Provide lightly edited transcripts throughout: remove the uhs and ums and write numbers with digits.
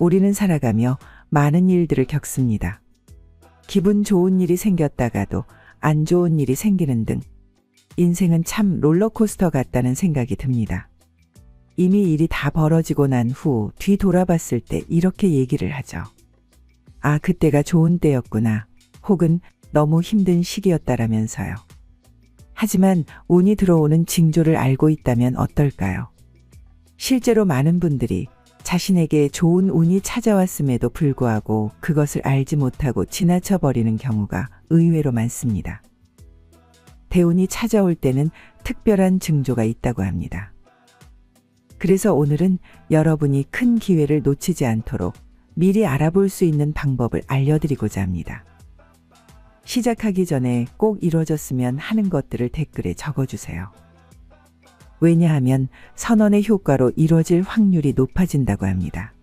우리는 살아가며 많은 일들을 겪습니다. 기분 좋은 일이 생겼다가도 안 좋은 일이 생기는 등 인생은 참 롤러코스터 같다는 생각이 듭니다. 이미 일이 다 벌어지고 난 후 뒤돌아봤을 때 이렇게 얘기를 하죠. 아, 그때가 좋은 때였구나. 혹은 너무 힘든 시기였다라면서요. 하지만 운이 들어오는 징조를 알고 있다면 어떨까요? 실제로 많은 분들이 자신에게 좋은 운이 찾아왔음에도 불구하고 그것을 알지 못하고 지나쳐버리는 경우가 의외로 많습니다. 대운이 찾아올 때는 특별한 징조가 있다고 합니다. 그래서 오늘은 여러분이 큰 기회를 놓치지 않도록 미리 알아볼 수 있는 방법을 알려드리고자 합니다. 시작하기 전에 꼭 이뤄졌으면 하는 것들을 댓글에 적어주세요. 왜냐하면 선언의 효과로 이뤄질 확률이 높아진다고 합니다.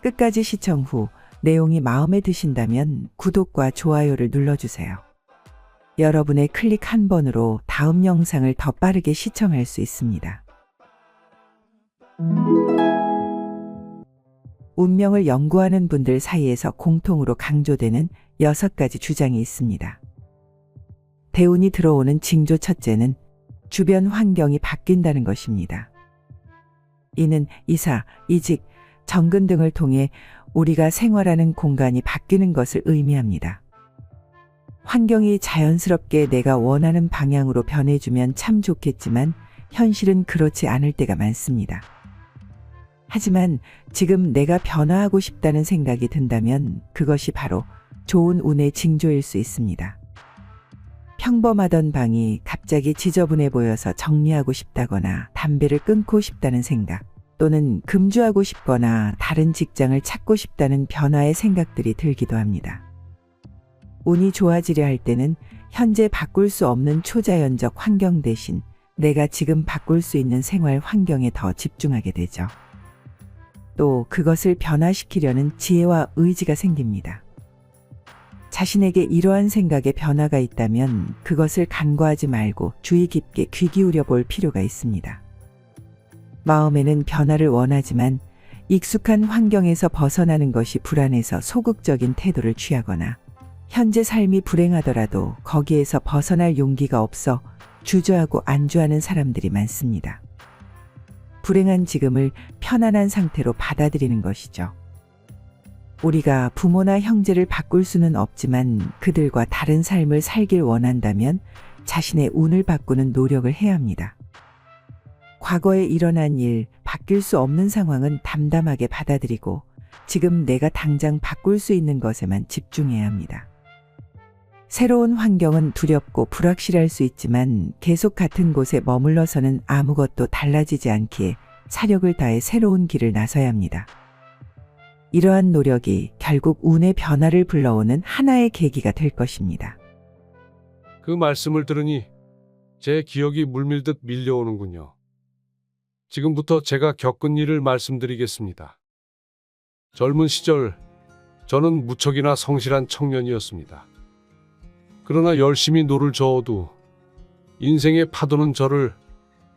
끝까지 시청 후 내용이 마음에 드신다면 구독과 좋아요를 눌러주세요. 여러분의 클릭 한 번으로 다음 영상을 더 빠르게 시청할 수 있습니다. 운명을 연구하는 분들 사이에서 공통으로 강조되는 6가지 주장이 있습니다. 대운이 들어오는 징조 첫째는 주변 환경이 바뀐다는 것입니다. 이는 이사, 이직, 정근 등을 통해 우리가 생활하는 공간이 바뀌는 것을 의미합니다. 환경이 자연스럽게 내가 원하는 방향으로 변해주면 참 좋겠지만 현실은 그렇지 않을 때가 많습니다. 하지만 지금 내가 변화하고 싶다는 생각이 든다면 그것이 바로 좋은 운의 징조일 수 있습니다. 평범하던 방이 갑자기 지저분해 보여서 정리하고 싶다거나 담배를 끊고 싶다는 생각, 또는 금주하고 싶거나 다른 직장을 찾고 싶다는 변화의 생각들이 들기도 합니다. 운이 좋아지려 할 때는 현재 바꿀 수 없는 초자연적 환경 대신 내가 지금 바꿀 수 있는 생활 환경에 더 집중하게 되죠. 또 그것을 변화시키려는 지혜와 의지가 생깁니다. 자신에게 이러한 생각의 변화가 있다면 그것을 간과하지 말고 주의 깊게 귀 기울여 볼 필요가 있습니다. 마음에는 변화를 원하지만 익숙한 환경에서 벗어나는 것이 불안해서 소극적인 태도를 취하거나 현재 삶이 불행하더라도 거기에서 벗어날 용기가 없어 주저하고 안주하는 사람들이 많습니다. 불행한 지금을 편안한 상태로 받아들이는 것이죠. 우리가 부모나 형제를 바꿀 수는 없지만 그들과 다른 삶을 살길 원한다면 자신의 운을 바꾸는 노력을 해야 합니다. 과거에 일어난 일, 바뀔 수 없는 상황은 담담하게 받아들이고 지금 내가 당장 바꿀 수 있는 것에만 집중해야 합니다. 새로운 환경은 두렵고 불확실할 수 있지만 계속 같은 곳에 머물러서는 아무것도 달라지지 않기에 사력을 다해 새로운 길을 나서야 합니다. 이러한 노력이 결국 운의 변화를 불러오는 하나의 계기가 될 것입니다. 그 말씀을 들으니 제 기억이 물밀듯 밀려오는군요. 지금부터 제가 겪은 일을 말씀드리겠습니다. 젊은 시절 저는 무척이나 성실한 청년이었습니다. 그러나 열심히 노를 저어도 인생의 파도는 저를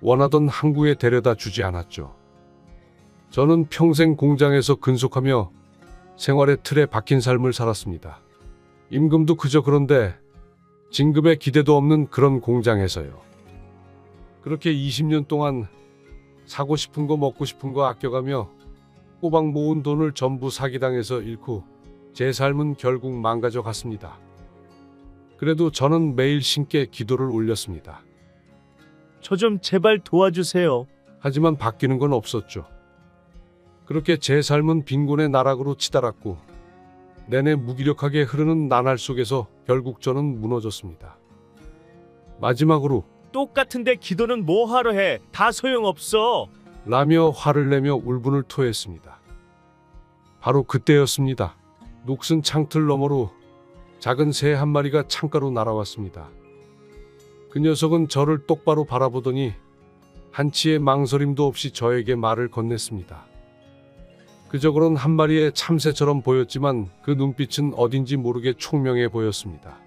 원하던 항구에 데려다 주지 않았죠. 저는 평생 공장에서 근속하며 생활의 틀에 박힌 삶을 살았습니다. 임금도 그저 그런데 진급에 기대도 없는 그런 공장에서요. 그렇게 20년 동안 사고 싶은 거 먹고 싶은 거 아껴가며 꼬박 모은 돈을 전부 사기당해서 잃고 제 삶은 결국 망가져 갔습니다. 그래도 저는 매일 신께 기도를 올렸습니다. 저 좀 제발 도와주세요. 하지만 바뀌는 건 없었죠. 그렇게 제 삶은 빈곤의 나락으로 치달았고 내내 무기력하게 흐르는 나날 속에서 결국 저는 무너졌습니다. 마지막으로 똑같은데 기도는 뭐하러 해? 다 소용없어. 라며 화를 내며 울분을 토했습니다. 바로 그때였습니다. 녹슨 창틀 너머로 작은 새 한 마리가 창가로 날아왔습니다. 그 녀석은 저를 똑바로 바라보더니 한치의 망설임도 없이 저에게 말을 건넸습니다. 그저 그런 한 마리의 참새처럼 보였지만 그 눈빛은 어딘지 모르게 총명해 보였습니다.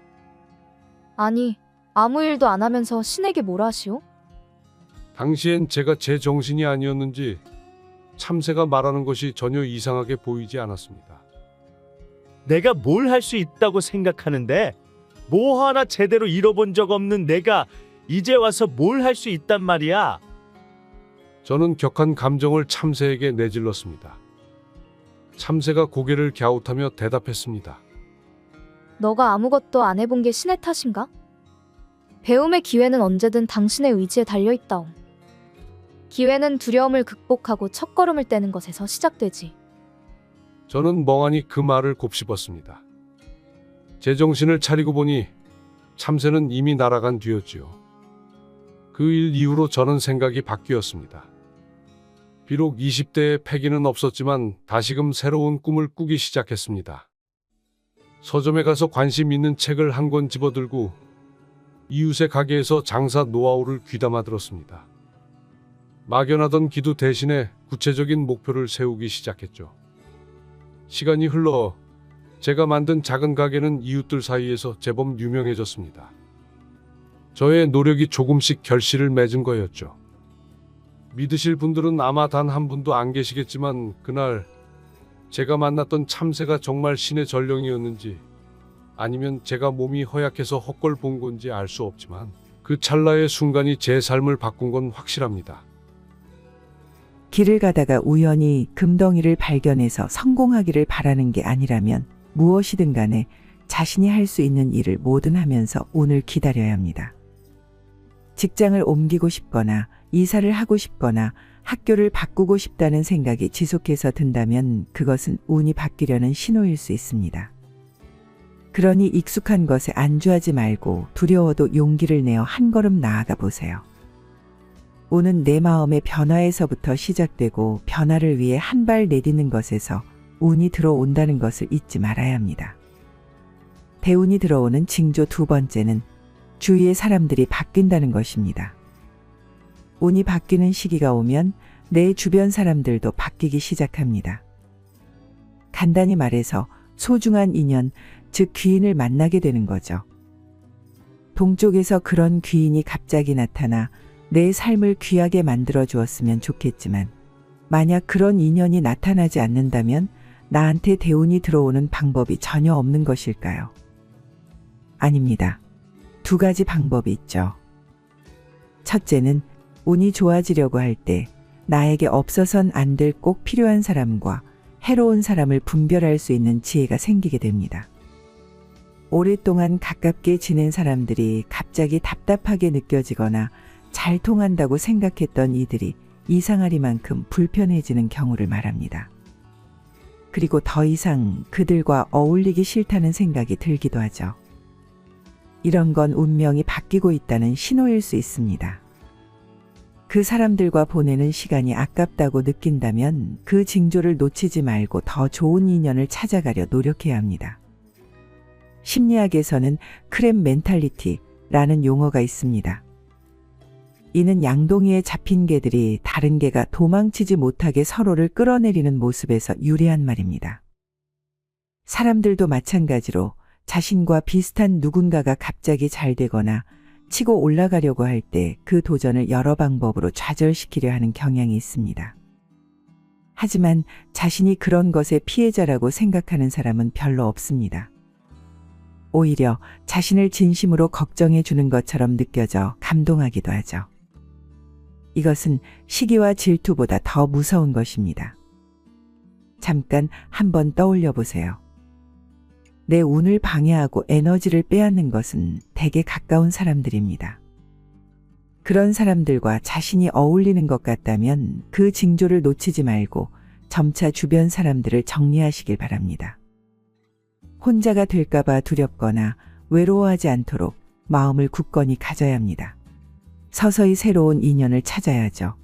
아니, 아무 일도 안 하면서 신에게 뭐라 하시오? 당시엔 제가 제 정신이 아니었는지 참새가 말하는 것이 전혀 이상하게 보이지 않았습니다. 내가 뭘 할 수 있다고 생각하는데 뭐 하나 제대로 잃어본 적 없는 내가 이제 와서 뭘 할 수 있단 말이야. 저는 격한 감정을 참새에게 내질렀습니다. 참새가 고개를 갸웃하며 대답했습니다. 너가 아무것도 안 해본 게 신의 탓인가? 배움의 기회는 언제든 당신의 의지에 달려있다옹. 기회는 두려움을 극복하고 첫걸음을 떼는 것에서 시작되지. 저는 멍하니 그 말을 곱씹었습니다. 제 정신을 차리고 보니 참새는 이미 날아간 뒤였지요. 그 일 이후로 저는 생각이 바뀌었습니다. 비록 20대의 패기는 없었지만 다시금 새로운 꿈을 꾸기 시작했습니다. 서점에 가서 관심 있는 책을 한 권 집어들고 이웃의 가게에서 장사 노하우를 귀담아 들었습니다. 막연하던 기도 대신에 구체적인 목표를 세우기 시작했죠. 시간이 흘러 제가 만든 작은 가게는 이웃들 사이에서 제법 유명해졌습니다. 저의 노력이 조금씩 결실을 맺은 거였죠. 믿으실 분들은 아마 단 한 분도 안 계시겠지만 그날 제가 만났던 참새가 정말 신의 전령이었는지 아니면 제가 몸이 허약해서 헛걸 본 건지 알 수 없지만 그 찰나의 순간이 제 삶을 바꾼 건 확실합니다. 길을 가다가 우연히 금덩이를 발견해서 성공하기를 바라는 게 아니라면 무엇이든 간에 자신이 할 수 있는 일을 뭐든 하면서 오늘 기다려야 합니다. 직장을 옮기고 싶거나 이사를 하고 싶거나 학교를 바꾸고 싶다는 생각이 지속해서 든다면 그것은 운이 바뀌려는 신호일 수 있습니다. 그러니 익숙한 것에 안주하지 말고 두려워도 용기를 내어 한 걸음 나아가 보세요. 운은 내 마음의 변화에서부터 시작되고 변화를 위해 한 발 내딛는 것에서 운이 들어온다는 것을 잊지 말아야 합니다. 대운이 들어오는 징조 두 번째는 주위의 사람들이 바뀐다는 것입니다. 운이 바뀌는 시기가 오면 내 주변 사람들도 바뀌기 시작합니다. 간단히 말해서 소중한 인연, 즉 귀인을 만나게 되는 거죠. 동쪽에서 그런 귀인이 갑자기 나타나 내 삶을 귀하게 만들어 주었으면 좋겠지만 만약 그런 인연이 나타나지 않는다면 나한테 대운이 들어오는 방법이 전혀 없는 것일까요? 아닙니다. 두 가지 방법이 있죠. 첫째는 운이 좋아지려고 할 때 나에게 없어선 안 될 꼭 필요한 사람과 해로운 사람을 분별할 수 있는 지혜가 생기게 됩니다. 오랫동안 가깝게 지낸 사람들이 갑자기 답답하게 느껴지거나 잘 통한다고 생각했던 이들이 이상하리만큼 불편해지는 경우를 말합니다. 그리고 더 이상 그들과 어울리기 싫다는 생각이 들기도 하죠. 이런 건 운명이 바뀌고 있다는 신호일 수 있습니다. 그 사람들과 보내는 시간이 아깝다고 느낀다면 그 징조를 놓치지 말고 더 좋은 인연을 찾아가려 노력해야 합니다. 심리학에서는 크랩 멘탈리티라는 용어가 있습니다. 이는 양동이에 잡힌 개들이 다른 개가 도망치지 못하게 서로를 끌어내리는 모습에서 유래한 말입니다. 사람들도 마찬가지로 자신과 비슷한 누군가가 갑자기 잘 되거나 치고 올라가려고 할 때 그 도전을 여러 방법으로 좌절시키려 하는 경향이 있습니다. 하지만 자신이 그런 것의 피해자라고 생각하는 사람은 별로 없습니다. 오히려 자신을 진심으로 걱정해 주는 것처럼 느껴져 감동하기도 하죠. 이것은 시기와 질투보다 더 무서운 것입니다. 잠깐 한번 떠올려 보세요. 내 운을 방해하고 에너지를 빼앗는 것은 대개 가까운 사람들입니다. 그런 사람들과 자신이 어울리는 것 같다면 그 징조를 놓치지 말고 점차 주변 사람들을 정리하시길 바랍니다. 혼자가 될까봐 두렵거나 외로워하지 않도록 마음을 굳건히 가져야 합니다. 서서히 새로운 인연을 찾아야죠.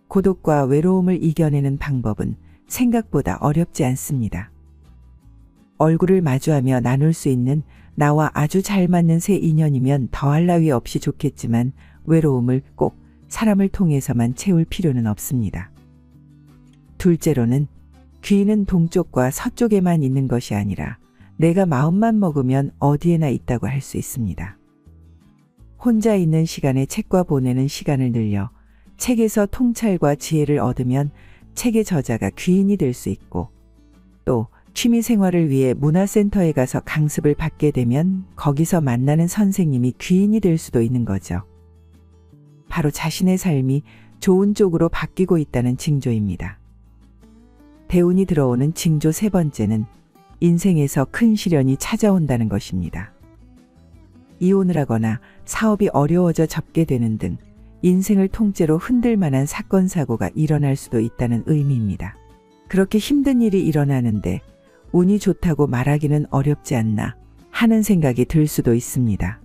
고독과 외로움을 이겨내는 방법은 생각보다 어렵지 않습니다. 얼굴을 마주하며 나눌 수 있는 나와 아주 잘 맞는 새 인연이면 더할 나위 없이 좋겠지만 외로움을 꼭 사람을 통해서만 채울 필요는 없습니다. 둘째로는 귀는 동쪽과 서쪽에만 있는 것이 아니라 내가 마음만 먹으면 어디에나 있다고 할 수 있습니다. 혼자 있는 시간에 책과 보내는 시간을 늘려 책에서 통찰과 지혜를 얻으면 책의 저자가 귀인이 될 수 있고 또 취미 생활을 위해 문화센터에 가서 강습을 받게 되면 거기서 만나는 선생님이 귀인이 될 수도 있는 거죠. 바로 자신의 삶이 좋은 쪽으로 바뀌고 있다는 징조입니다. 대운이 들어오는 징조 세 번째는 인생에서 큰 시련이 찾아온다는 것입니다. 이혼을 하거나 사업이 어려워져 접게 되는 등 인생을 통째로 흔들 만한 사건 사고가 일어날 수도 있다는 의미입니다. 그렇게 힘든 일이 일어나는데 운이 좋다고 말하기는 어렵지 않나 하는 생각이 들 수도 있습니다.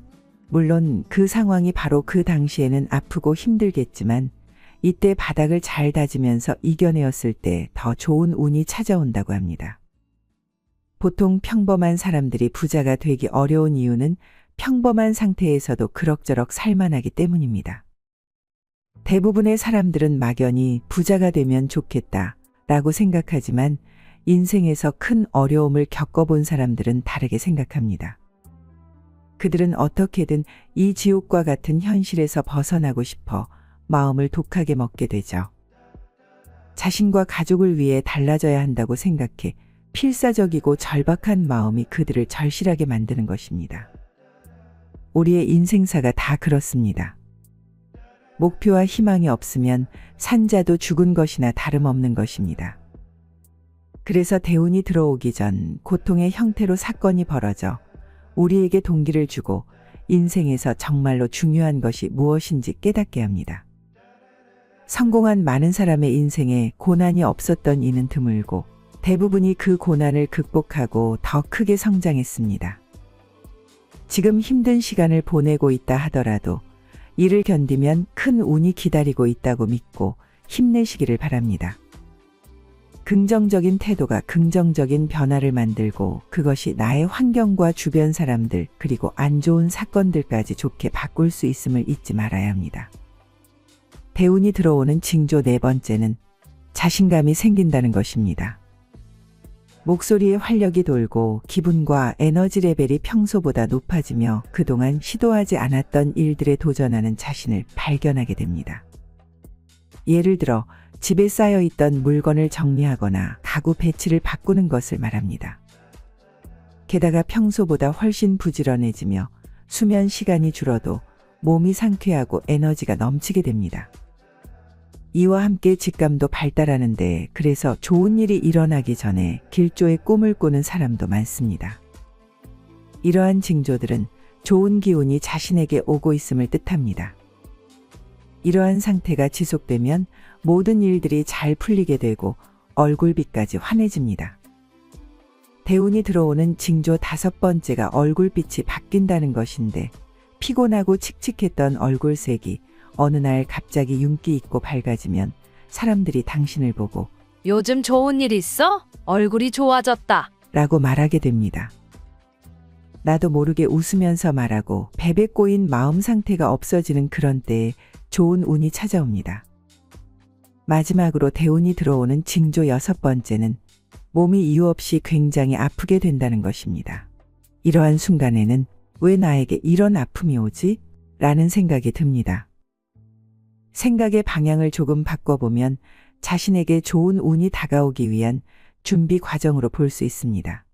물론 그 상황이 바로 그 당시에는 아프고 힘들겠지만 이때 바닥을 잘 다지면서 이겨내었을 때 더 좋은 운이 찾아온다고 합니다. 보통 평범한 사람들이 부자가 되기 어려운 이유는 평범한 상태에서도 그럭저럭 살만하기 때문입니다. 대부분의 사람들은 막연히 부자가 되면 좋겠다 라고 생각하지만 인생에서 큰 어려움을 겪어본 사람들은 다르게 생각합니다. 그들은 어떻게든 이 지옥과 같은 현실에서 벗어나고 싶어 마음을 독하게 먹게 되죠. 자신과 가족을 위해 달라져야 한다고 생각해 필사적이고 절박한 마음이 그들을 절실하게 만드는 것입니다. 우리의 인생사가 다 그렇습니다. 목표와 희망이 없으면 산자도 죽은 것이나 다름없는 것입니다. 그래서 대운이 들어오기 전 고통의 형태로 사건이 벌어져 우리에게 동기를 주고 인생에서 정말로 중요한 것이 무엇인지 깨닫게 합니다. 성공한 많은 사람의 인생에 고난이 없었던 이는 드물고 대부분이 그 고난을 극복하고 더 크게 성장했습니다. 지금 힘든 시간을 보내고 있다 하더라도 이를 견디면 큰 운이 기다리고 있다고 믿고 힘내시기를 바랍니다. 긍정적인 태도가 긍정적인 변화를 만들고 그것이 나의 환경과 주변 사람들 그리고 안 좋은 사건들까지 좋게 바꿀 수 있음을 잊지 말아야 합니다. 대운이 들어오는 징조 네 번째는 자신감이 생긴다는 것입니다. 목소리에 활력이 돌고 기분과 에너지 레벨이 평소보다 높아지며 그동안 시도하지 않았던 일들에 도전하는 자신을 발견하게 됩니다. 예를 들어 집에 쌓여있던 물건을 정리하거나 가구 배치를 바꾸는 것을 말합니다. 게다가 평소보다 훨씬 부지런해지며 수면 시간이 줄어도 몸이 상쾌하고 에너지가 넘치게 됩니다. 이와 함께 직감도 발달하는데 그래서 좋은 일이 일어나기 전에 길조의 꿈을 꾸는 사람도 많습니다. 이러한 징조들은 좋은 기운이 자신에게 오고 있음을 뜻합니다. 이러한 상태가 지속되면 모든 일들이 잘 풀리게 되고 얼굴빛까지 환해집니다. 대운이 들어오는 징조 다섯 번째가 얼굴빛이 바뀐다는 것인데 피곤하고 칙칙했던 얼굴색이 어느 날 갑자기 윤기 있고 밝아지면 사람들이 당신을 보고 요즘 좋은 일 있어? 얼굴이 좋아졌다. 라고 말하게 됩니다. 나도 모르게 웃으면서 말하고 배배 꼬인 마음 상태가 없어지는 그런 때에 좋은 운이 찾아옵니다. 마지막으로 대운이 들어오는 징조 여섯 번째는 몸이 이유 없이 굉장히 아프게 된다는 것입니다. 이러한 순간에는 왜 나에게 이런 아픔이 오지? 라는 생각이 듭니다. 생각의 방향을 조금 바꿔보면 자신에게 좋은 운이 다가오기 위한 준비 과정으로 볼 수 있습니다.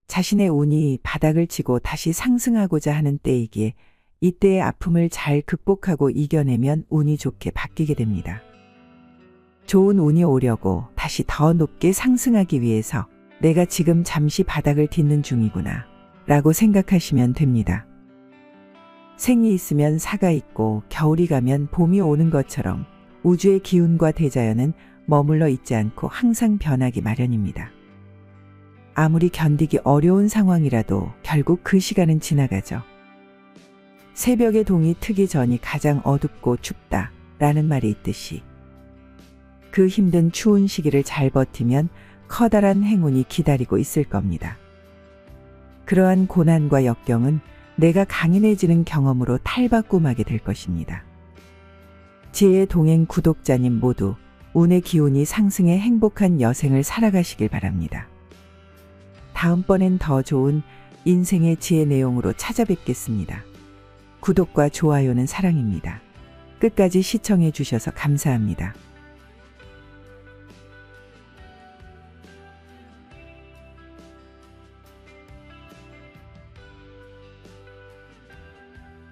자신의 운이 바닥을 치고 다시 상승하고자 하는 때이기에 이때의 아픔을 잘 극복하고 이겨내면 운이 좋게 바뀌게 됩니다. 좋은 운이 오려고 다시 더 높게 상승하기 위해서 내가 지금 잠시 바닥을 딛는 중이구나 라고 생각하시면 됩니다. 생이 있으면 사가 있고 겨울이 가면 봄이 오는 것처럼 우주의 기운과 대자연은 머물러 있지 않고 항상 변하기 마련입니다. 아무리 견디기 어려운 상황이라도 결국 그 시간은 지나가죠. 새벽의 동이 트기 전이 가장 어둡고 춥다 라는 말이 있듯이 그 힘든 추운 시기를 잘 버티면 커다란 행운이 기다리고 있을 겁니다. 그러한 고난과 역경은 내가 강인해지는 경험으로 탈바꿈하게 될 것입니다. 지혜의 동행 구독자님 모두 운의 기운이 상승해 행복한 여생을 살아가시길 바랍니다. 다음번엔 더 좋은 인생의 지혜 내용으로 찾아뵙겠습니다. 구독과 좋아요는 사랑입니다. 끝까지 시청해 주셔서 감사합니다.